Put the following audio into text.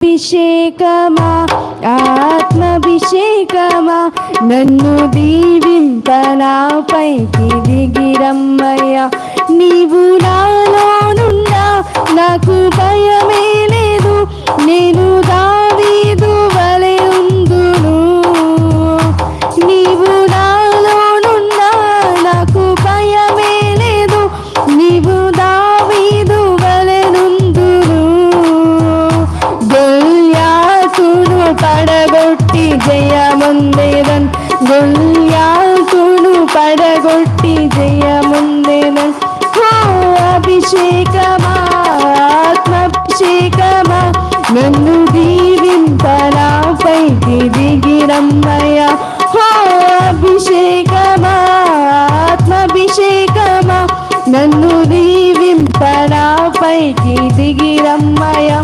అభిషేకమా ఆత్మాభిషేకమా నన్ను దీవింపనాపైకి దిగిరమ్మయ్యా. నీవు నాలోనున్నా నాకు భయమే లేదు, నేను దావీదు వలె ఉందును. నీవు నాలోనున్నా నాకు భయమే లేదు, నీవు దావీదు వలె నుందును. గొల్యాతును పడగొట్టి జయముందేదన్, గొల్యాతును పడగొట్టి జయముందేదన్. అభిషేకమా ఆత్మాభిషేకమా నన్ను దీవింపనాపైకి దిగిరమ్మయ్యా. అభిషేకమా ఆత్మాభిషేకమా నన్ను దీవింపనాపైకి దిగిరమ్మయ్యా.